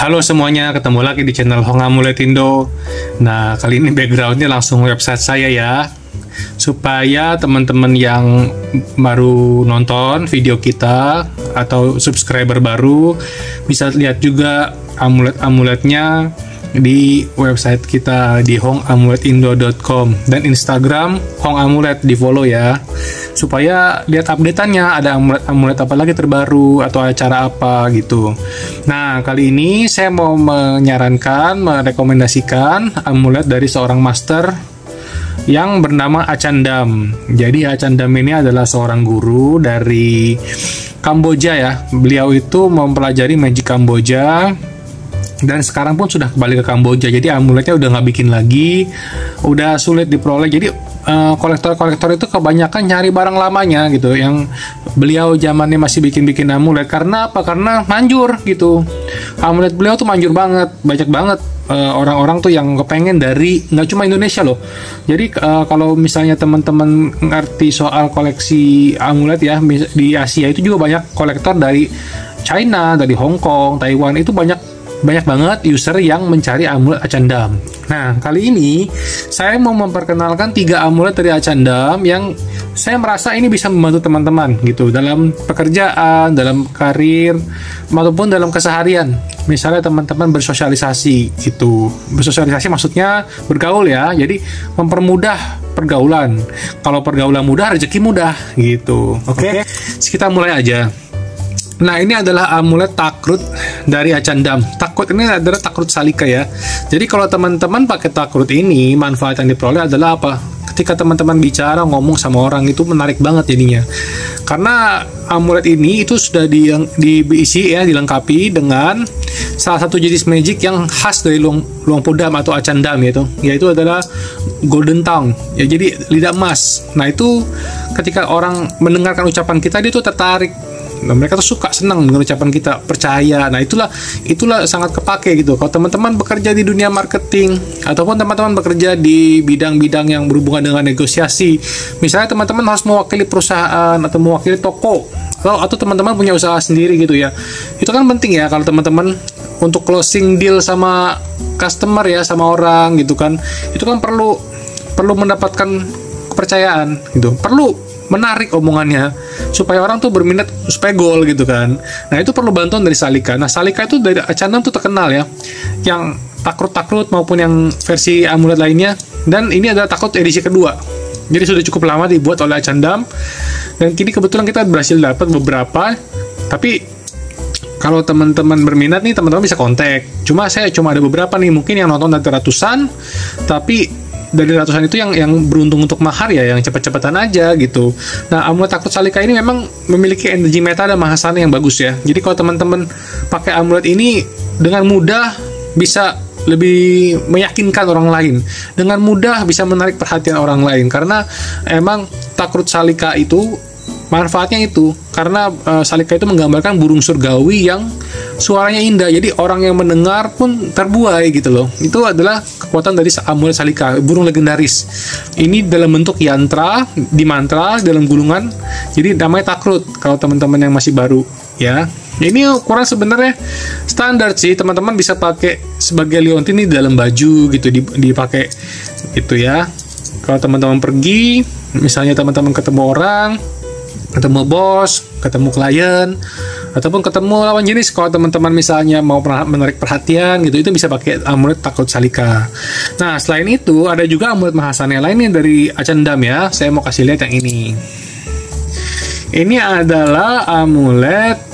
Halo semuanya, ketemu lagi di channel Hong Amulet Indo. Nah, kali ini backgroundnya langsung website saya ya, supaya teman-teman yang baru nonton video kita atau subscriber baru bisa lihat juga amulet-amuletnya di website kita di hongamuletindo.com dan Instagram Hong Amulet, di follow ya, supaya lihat updateannya, ada amulet apa lagi terbaru atau acara apa gitu. Nah, kali ini saya mau merekomendasikan amulet dari seorang master yang bernama Acandam. Jadi Acandam ini adalah seorang guru dari Kamboja ya. Beliau itu mempelajari magic Kamboja dan sekarang pun sudah kembali ke Kamboja. Jadi amuletnya udah nggak bikin lagi, udah sulit diperoleh. Jadi kolektor-kolektor itu kebanyakan nyari barang lamanya gitu, yang beliau zamannya masih bikin amulet. Karena apa? Karena manjur gitu. Amulet beliau tuh manjur banget, banyak banget orang-orang tuh yang kepengen dari, nggak cuma Indonesia loh. Jadi kalau misalnya teman-teman ngerti soal koleksi amulet ya, di Asia itu juga banyak kolektor dari China, dari Hong Kong, Taiwan, itu banyak banget user yang mencari amulet Acandam. Nah, kali ini saya mau memperkenalkan 3 amulet dari Acandam yang saya merasa ini bisa membantu teman-teman gitu dalam pekerjaan, dalam karir, maupun dalam keseharian. Misalnya teman-teman bersosialisasi gitu. Bersosialisasi maksudnya bergaul ya. Jadi mempermudah pergaulan. Kalau pergaulan mudah, rezeki mudah gitu. Oke. Kita mulai aja. Nah, ini adalah amulet takrut dari Acandam. Takrut ini adalah takrut salika ya. Jadi kalau teman-teman pakai takrut ini, manfaat yang diperoleh adalah apa? Ketika teman-teman bicara, ngomong sama orang, itu menarik banget jadinya. Karena amulet ini itu sudah diisi ya, dilengkapi dengan salah satu jenis magic yang khas dari Luang Podam atau Acandam yaitu adalah golden tongue ya, jadi lidah emas. Nah, itu ketika orang mendengarkan ucapan kita, dia tuh tertarik. Nah, mereka tuh suka, senang dengan ucapan kita, percaya. Nah, itulah sangat kepake gitu. Kalau teman-teman bekerja di dunia marketing ataupun teman-teman bekerja di bidang-bidang yang berhubungan dengan negosiasi, misalnya teman-teman harus mewakili perusahaan atau mewakili toko, atau teman-teman punya usaha sendiri gitu ya. Itu kan penting ya kalau teman-teman untuk closing deal sama customer ya, sama orang gitu kan. Itu kan perlu mendapatkan kepercayaan gitu. Perlu menarik omongannya supaya orang tuh berminat, supaya goal gitu kan. Nah, itu perlu bantuan dari salika. Nah, salika itu dari Acandam tuh terkenal ya, yang takrut maupun yang versi amulet lainnya. Dan ini adalah takrut edisi kedua, jadi sudah cukup lama dibuat oleh Acandam, dan kini kebetulan kita berhasil dapat beberapa. Tapi kalau teman-teman berminat nih, teman-teman bisa kontak. Saya cuma ada beberapa nih, mungkin yang nonton nanti ratusan, tapi dari ratusan itu yang beruntung untuk mahar ya, yang cepet-cepetan aja gitu. Nah, amulet takrut salika ini memang memiliki energi meta dan mahasana yang bagus ya. Jadi kalau teman-teman pakai amulet ini, dengan mudah bisa lebih meyakinkan orang lain, dengan mudah bisa menarik perhatian orang lain. Karena emang takrut salika itu manfaatnya itu, karena salika itu menggambarkan burung surgawi yang suaranya indah. Jadi orang yang mendengar pun terbuai gitu loh. Itu adalah kekuatan dari amulet salika, burung legendaris. Ini dalam bentuk yantra, di mantra, dalam gulungan. Jadi namanya takrut kalau teman-teman yang masih baru ya. Ini ukuran sebenarnya standar sih, teman-teman bisa pakai sebagai liontin di dalam baju gitu, dipakai gitu ya. Kalau teman-teman pergi, misalnya teman-teman ketemu orang, ketemu bos, ketemu klien, ataupun ketemu lawan jenis, kalau teman-teman misalnya mau menarik perhatian gitu, itu bisa pakai amulet takrut salika. Nah, selain itu ada juga amulet mahasana lainnya dari Acandam ya. Saya mau kasih lihat yang ini. Ini adalah amulet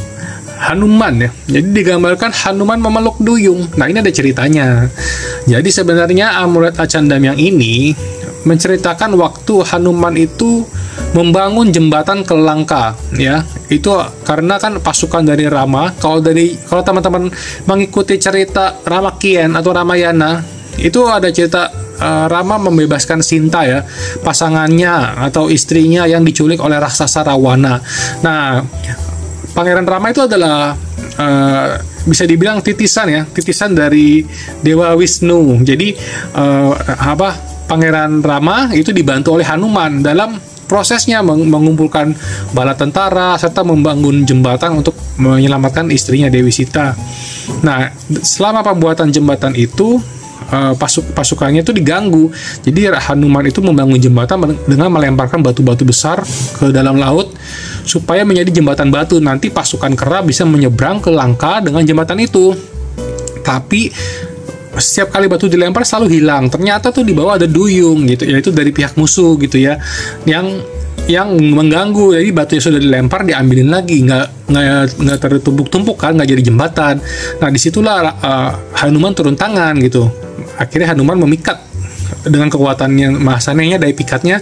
Hanuman ya. Jadi digambarkan Hanuman memeluk duyung. Nah, ini ada ceritanya. Jadi sebenarnya amulet Acandam yang ini menceritakan waktu Hanuman itu membangun jembatan ke Langka ya. Itu karena kan pasukan dari Rama. Kalau teman-teman mengikuti cerita Ramakien atau Ramayana, itu ada cerita Rama membebaskan Sinta ya, pasangannya atau istrinya yang diculik oleh raksasa Rawana. Nah, Pangeran Rama itu adalah bisa dibilang titisan dari Dewa Wisnu. Jadi Pangeran Rama itu dibantu oleh Hanuman dalam prosesnya mengumpulkan bala tentara serta membangun jembatan untuk menyelamatkan istrinya Dewi Sita. Nah, selama pembuatan jembatan itu pasukannya itu diganggu. Jadi Hanuman itu membangun jembatan dengan melemparkan batu-batu besar ke dalam laut supaya menjadi jembatan batu. Nanti pasukan kera bisa menyeberang ke Lanka dengan jembatan itu. Tapi setiap kali batu dilempar selalu hilang. Ternyata tuh di bawah ada duyung gitu, yaitu dari pihak musuh gitu ya, yang mengganggu. Jadi batu yang sudah dilempar diambilin lagi, nggak tertumpuk-tumpuk kan, nggak jadi jembatan. Nah, disitulah Hanuman turun tangan gitu. Akhirnya Hanuman memikat dengan kekuatannya mahasanenya, daya pikatnya.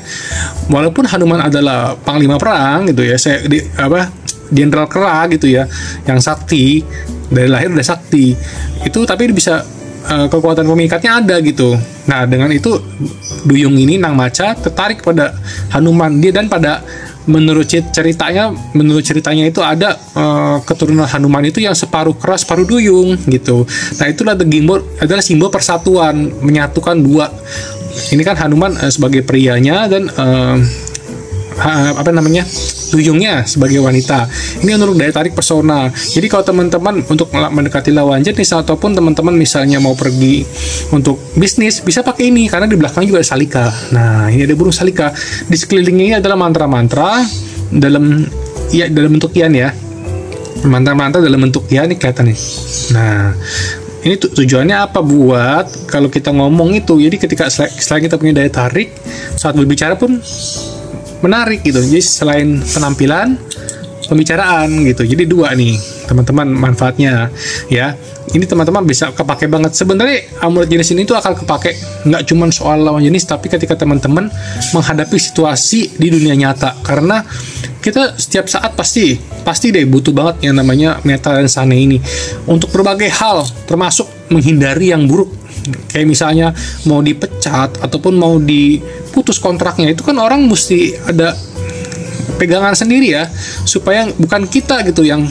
Walaupun Hanuman adalah panglima perang gitu ya, jenderal kera gitu ya, yang sakti, dari lahir udah sakti itu, tapi bisa kekuatan pemikatnya ada gitu. Nah, dengan itu duyung ini Nang Maca tertarik pada Hanuman. Dia dan menurut ceritanya itu ada keturunan Hanuman itu yang separuh keras separuh duyung gitu. Nah, itulah adalah simbol persatuan, menyatukan dua. Ini kan Hanuman sebagai prianya dan duyungnya sebagai wanita. Ini menurut daya tarik pesona. Jadi kalau teman-teman untuk mendekati lawan jenis ataupun teman-teman misalnya mau pergi untuk bisnis, bisa pakai ini karena di belakang juga ada salika. Nah, ini ada burung salika. Di sekelilingnya ini adalah mantra-mantra dalam bentuk yan ya. Mantra-mantra dalam bentuk yan, ini kelihatan nih. Nah, ini tujuannya apa? Buat kalau kita ngomong itu, jadi ketika selain kita punya daya tarik, saat berbicara pun menarik gitu. Jadi selain penampilan, pembicaraan gitu. Jadi dua nih teman-teman manfaatnya ya. Ini teman-teman bisa kepake banget. Sebenarnya amulet jenis ini tuh akan kepake nggak cuma soal lawan jenis, tapi ketika teman-teman menghadapi situasi di dunia nyata. Karena kita setiap saat pasti deh butuh banget yang namanya meta dan sane ini untuk berbagai hal, termasuk menghindari yang buruk. Kayak misalnya mau dipecat ataupun mau diputus kontraknya, itu kan orang mesti ada pegangan sendiri ya, supaya bukan kita gitu yang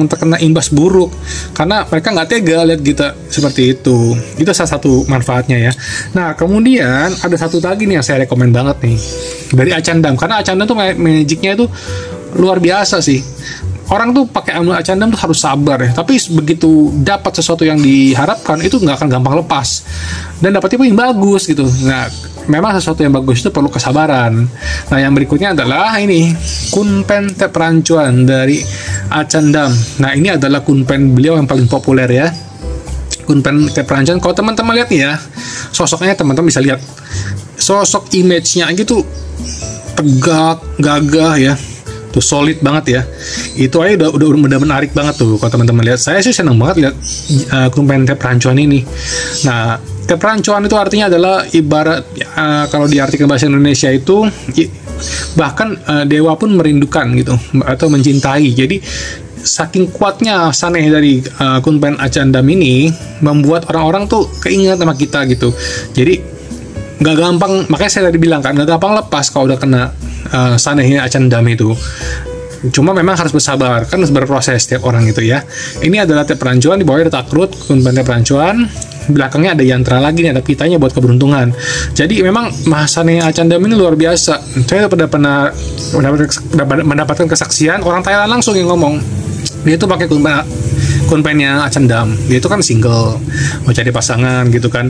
terkena imbas buruk, karena mereka nggak tega lihat kita seperti itu. Itu salah satu manfaatnya ya. Nah, kemudian ada satu lagi nih yang saya rekomen banget nih dari Acandam, karena Acandam tuh magicnya itu luar biasa sih. Orang tuh pakai amulet Acandam tuh harus sabar ya, tapi begitu dapat sesuatu yang diharapkan itu nggak akan gampang lepas dan dapatnya pun yang bagus gitu. Nah, memang sesuatu yang bagus itu perlu kesabaran. Nah, yang berikutnya adalah ini kunpen tep rancuan dari Acandam. Nah, ini adalah kunpen beliau yang paling populer ya, kunpen tep rancuan. Kalau teman-teman lihat nih ya, sosoknya teman-teman bisa lihat sosok image-nya gitu tegak, gagah ya. Tuh solid banget ya. Itu aja udah menarik banget tuh kalau teman-teman lihat. Saya sih senang banget lihat kunpen tep rancuan ini. Nah, tep rancuan itu artinya adalah ibarat kalau diartikan bahasa Indonesia itu bahkan dewa pun merindukan gitu atau mencintai. Jadi saking kuatnya saneh dari kunpen Acandam ini membuat orang-orang tuh keinget sama kita gitu. Jadi nggak gampang, makanya saya tadi bilang kan nggak gampang lepas kalau udah kena sanehnya Acandam itu. Cuma memang harus bersabar, kan harus berproses setiap orang itu ya. Ini adalah tep rancuan, di bawahnya ada takrut, kunpen tep rancuan, belakangnya ada yantra lagi nih, ada pitanya buat keberuntungan. Jadi memang mahasannya Acandam ini luar biasa. Saya pernah mendapatkan kesaksian orang Thailand langsung yang ngomong, dia tuh pakai kunpennya Acandam. Dia itu kan single, mau cari pasangan gitu kan.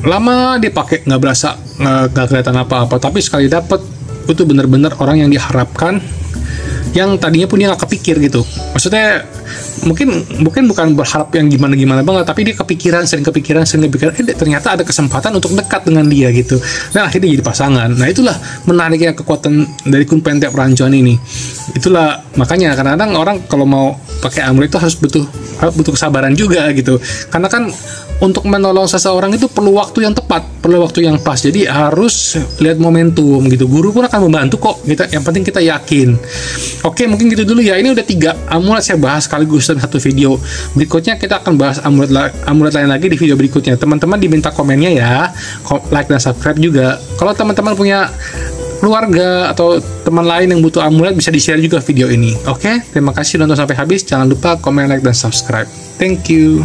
Lama dia pakai nggak berasa, nggak kelihatan apa-apa, tapi sekali dapet itu bener-bener orang yang diharapkan, yang tadinya pun dia nggak kepikir gitu. Maksudnya mungkin bukan berharap yang gimana banget, tapi dia sering kepikiran ternyata ada kesempatan untuk dekat dengan dia gitu. Nah, akhirnya jadi pasangan. Nah, itulah menariknya kekuatan dari kunpen tep rancuan ini. Itulah makanya kadang-kadang orang kalau mau pakai amulet itu harus butuh kesabaran juga gitu. Karena kan untuk menolong seseorang itu perlu waktu yang tepat, perlu waktu yang pas. Jadi harus lihat momentum gitu. Guru pun akan membantu kok. Yang penting kita yakin. Oke, mungkin gitu dulu ya. Ini udah 3 amulet saya bahas sekaligus dalam satu video. Berikutnya kita akan bahas amulet lain lagi di video berikutnya. Teman-teman diminta komennya ya, like dan subscribe juga. Kalau teman-teman punya keluarga atau teman lain yang butuh amulet, bisa di-share juga video ini. Oke, terima kasih nonton sampai habis. Jangan lupa komen, like, dan subscribe. Thank you.